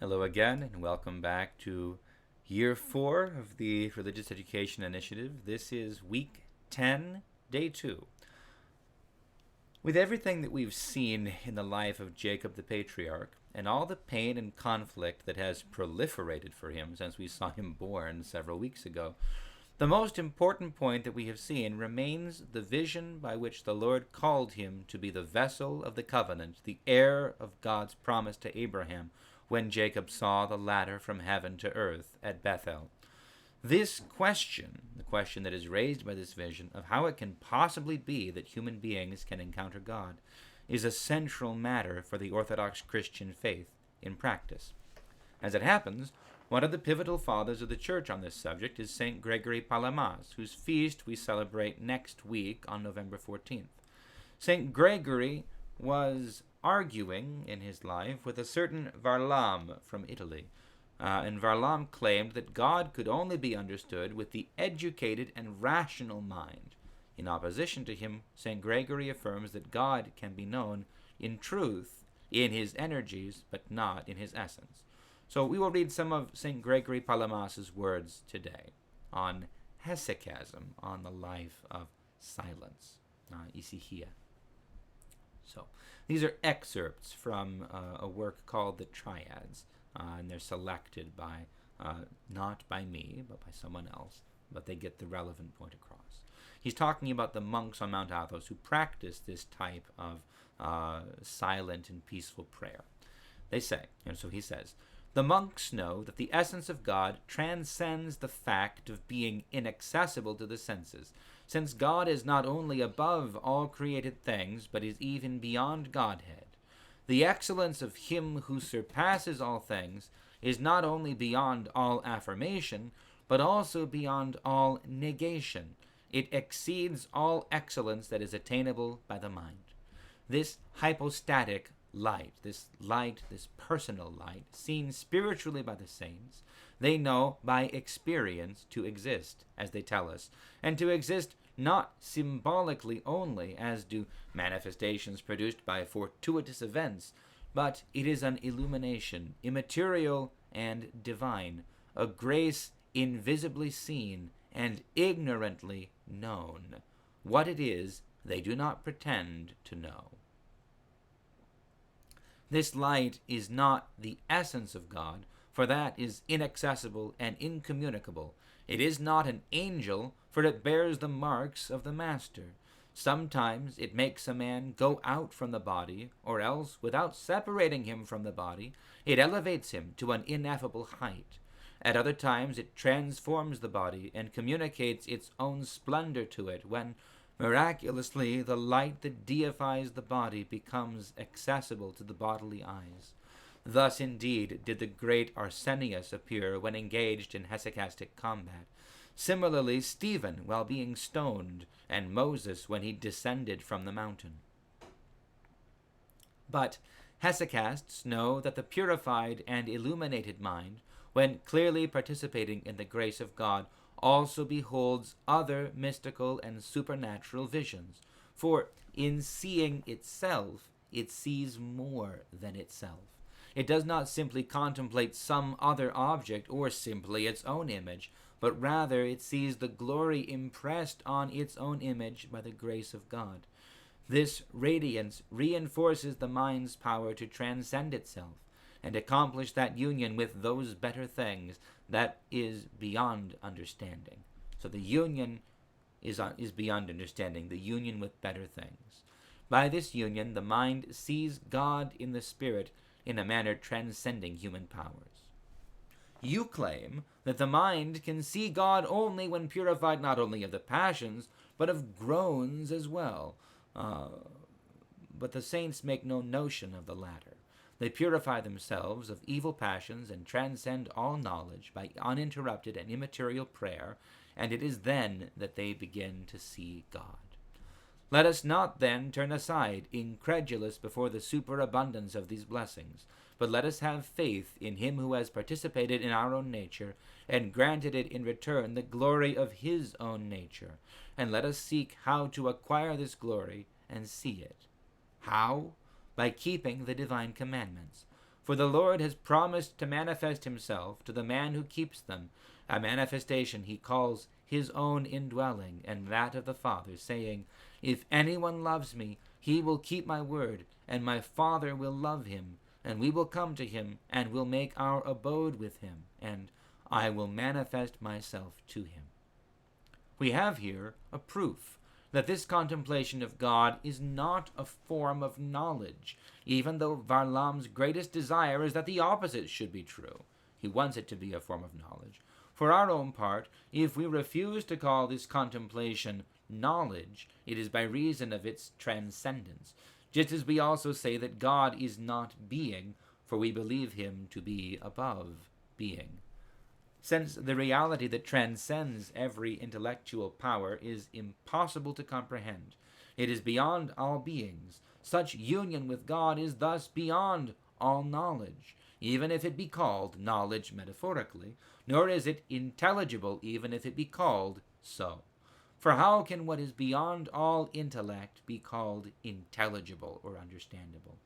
Hello again, and welcome back to year 4 of the Religious Education Initiative. This is week 10, day 2. With everything that we've seen in the life of Jacob the patriarch, and all the pain and conflict that has proliferated for him since we saw him born several weeks ago, the most important point that we have seen remains the vision by which the Lord called him to be the vessel of the covenant, the heir of God's promise to Abraham, when Jacob saw the ladder from heaven to earth at Bethel. This question, the question that is raised by this vision of how it can possibly be that human beings can encounter God, is a central matter for the Orthodox Christian faith in practice. As it happens, one of the pivotal fathers of the Church on this subject is St. Gregory Palamas, whose feast we celebrate next week on November 14th. St. Gregory was arguing in his life with a certain Varlam from Italy, and Varlam claimed that God could only be understood with the educated and rational mind. In opposition to him, St. Gregory affirms that God can be known in truth, in his energies, but not in his essence. So we will read some of St. Gregory Palamas's words today on hesychasm, on the life of silence, ησυχία. So these are excerpts from a work called The Triads, and they're selected by, not by me, but by someone else, but they get the relevant point across. He's talking about the monks on Mount Athos who practice this type of silent and peaceful prayer. They say, and so he says, the monks know that the essence of God transcends the fact of being inaccessible to the senses, since God is not only above all created things, but is even beyond Godhead. The excellence of him who surpasses all things is not only beyond all affirmation, but also beyond all negation. It exceeds all excellence that is attainable by the mind. This hypostatic light, this personal light, seen spiritually by the saints, they know by experience to exist, as they tell us, and to exist not symbolically only, as do manifestations produced by fortuitous events, but it is an illumination, immaterial and divine, a grace invisibly seen and ignorantly known. What it is, they do not pretend to know. This light is not the essence of God, for that is inaccessible and incommunicable. It is not an angel, for it bears the marks of the Master. Sometimes it makes a man go out from the body, or else, without separating him from the body, it elevates him to an ineffable height. At other times it transforms the body and communicates its own splendor to it, when miraculously, the light that deifies the body becomes accessible to the bodily eyes. Thus, indeed, did the great Arsenius appear when engaged in hesychastic combat. Similarly, Stephen, while being stoned, and Moses when he descended from the mountain. But hesychasts know that the purified and illuminated mind, when clearly participating in the grace of God, also beholds other mystical and supernatural visions, for in seeing itself, it sees more than itself. It does not simply contemplate some other object or simply its own image, but rather it sees the glory impressed on its own image by the grace of God. This radiance reinforces the mind's power to transcend itself and accomplish that union with those better things that is beyond understanding. So the union is beyond understanding, the union with better things. By this union, the mind sees God in the spirit in a manner transcending human powers. You claim that the mind can see God only when purified not only of the passions, but of groans as well. But the saints make no notion of the latter. They purify themselves of evil passions and transcend all knowledge by uninterrupted and immaterial prayer, and it is then that they begin to see God. Let us not then turn aside, incredulous before the superabundance of these blessings, but let us have faith in him who has participated in our own nature, and granted it in return the glory of his own nature, and let us seek how to acquire this glory and see it. How? By keeping the divine commandments. For the Lord has promised to manifest himself to the man who keeps them, a manifestation he calls his own indwelling and that of the Father, saying, If anyone loves me, he will keep my word, and my Father will love him, and we will come to him, and will make our abode with him, and I will manifest myself to him. We have here a proof that this contemplation of God is not a form of knowledge, even though Varlam's greatest desire is that the opposite should be true. He wants it to be a form of knowledge. For our own part, if we refuse to call this contemplation knowledge, it is by reason of its transcendence, just as we also say that God is not being, for we believe him to be above being. Since the reality that transcends every intellectual power is impossible to comprehend, it is beyond all beings. Such union with God is thus beyond all knowledge, even if it be called knowledge metaphorically, nor is it intelligible even if it be called so. For how can what is beyond all intellect be called intelligible or understandable?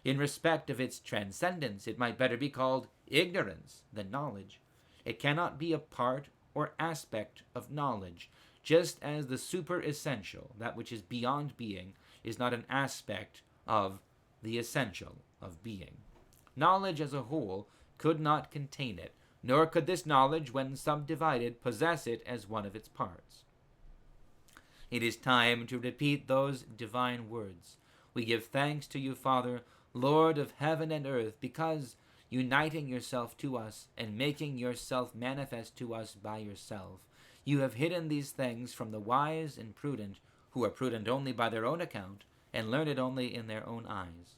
In respect of its transcendence, it might better be called ignorance than knowledge. It cannot be a part or aspect of knowledge, just as the superessential, that which is beyond being, is not an aspect of the essential of being. Knowledge as a whole could not contain it, nor could this knowledge, when subdivided, possess it as one of its parts. It is time to repeat those divine words. We give thanks to you, Father, Lord of heaven and earth, because, uniting yourself to us and making yourself manifest to us by yourself, you have hidden these things from the wise and prudent, who are prudent only by their own account, and learned only in their own eyes.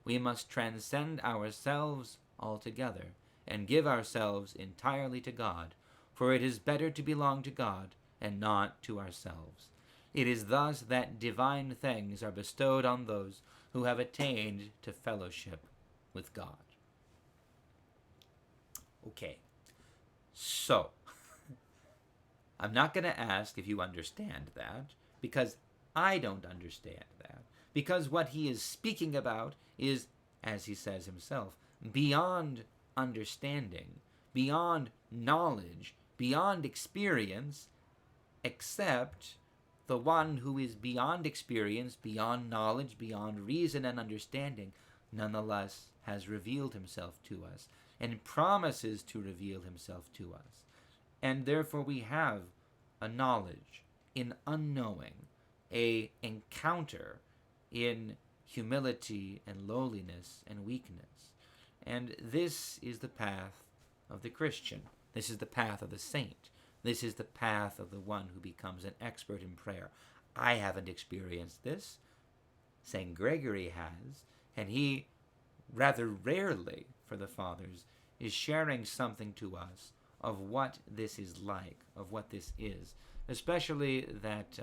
We must transcend ourselves altogether, and give ourselves entirely to God, for it is better to belong to God and not to ourselves. It is thus that divine things are bestowed on those who have attained to fellowship with God. Okay, so I'm not going to ask if you understand that, because I don't understand that. Because what he is speaking about is, as he says himself, beyond understanding, beyond knowledge, beyond experience, except the one who is beyond experience, beyond knowledge, beyond reason and understanding, nonetheless has revealed himself to us and promises to reveal himself to us. And therefore we have a knowledge in unknowing, a encounter in humility and lowliness and weakness. And this is the path of the Christian. This is the path of the saint. This is the path of the one who becomes an expert in prayer. I haven't experienced this. St. Gregory has, and he, rather rarely for the fathers, is sharing something to us of what this is like, of what this is, especially that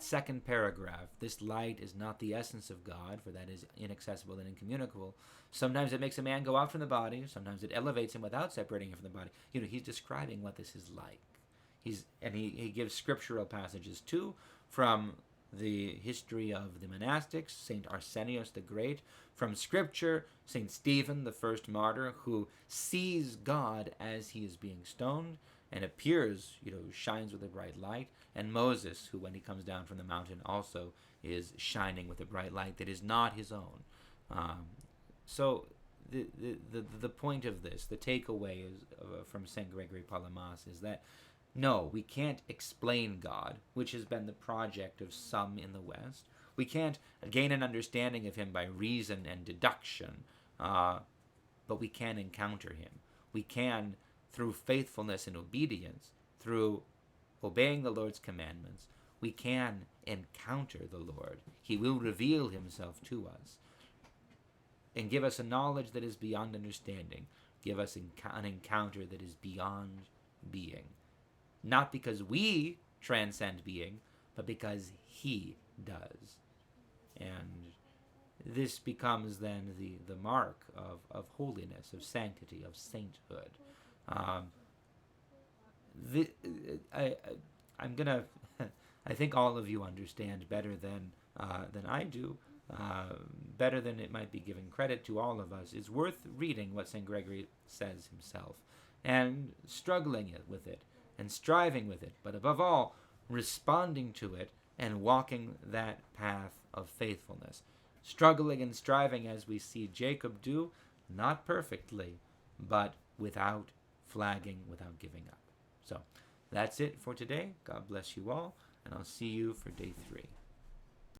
second paragraph, this light is not the essence of God, for that is inaccessible and incommunicable. Sometimes it makes a man go out from the body, sometimes it elevates him without separating him from the body. He's describing what this is like. He gives scriptural passages too, from the history of the monastics, St. Arsenios the Great, from scripture, St. Stephen, the first martyr, who sees God as he is being stoned, and appears, shines with a bright light, and Moses, who when he comes down from the mountain also is shining with a bright light that is not his own. So the point of this, the takeaway is from St. Gregory Palamas, is that no, we can't explain God, which has been the project of some in the West. We can't gain an understanding of him by reason and deduction, but we can encounter him. We can, through faithfulness and obedience, through obeying the Lord's commandments, we can encounter the Lord. He will reveal himself to us and give us a knowledge that is beyond understanding, give us an encounter that is beyond being. Not because we transcend being, but because he does. And this becomes then the mark of holiness, of sanctity, of sainthood. I'm gonna. I think all of you understand better than I do better than it might be given credit to all of us, is worth reading what St. Gregory says himself, and struggling with it, and striving with it, but above all, responding to it and walking that path of faithfulness. Struggling and striving as we see Jacob do, not perfectly, but without flagging, without giving up. So that's it for today. God bless you all, and I'll see you for day 3.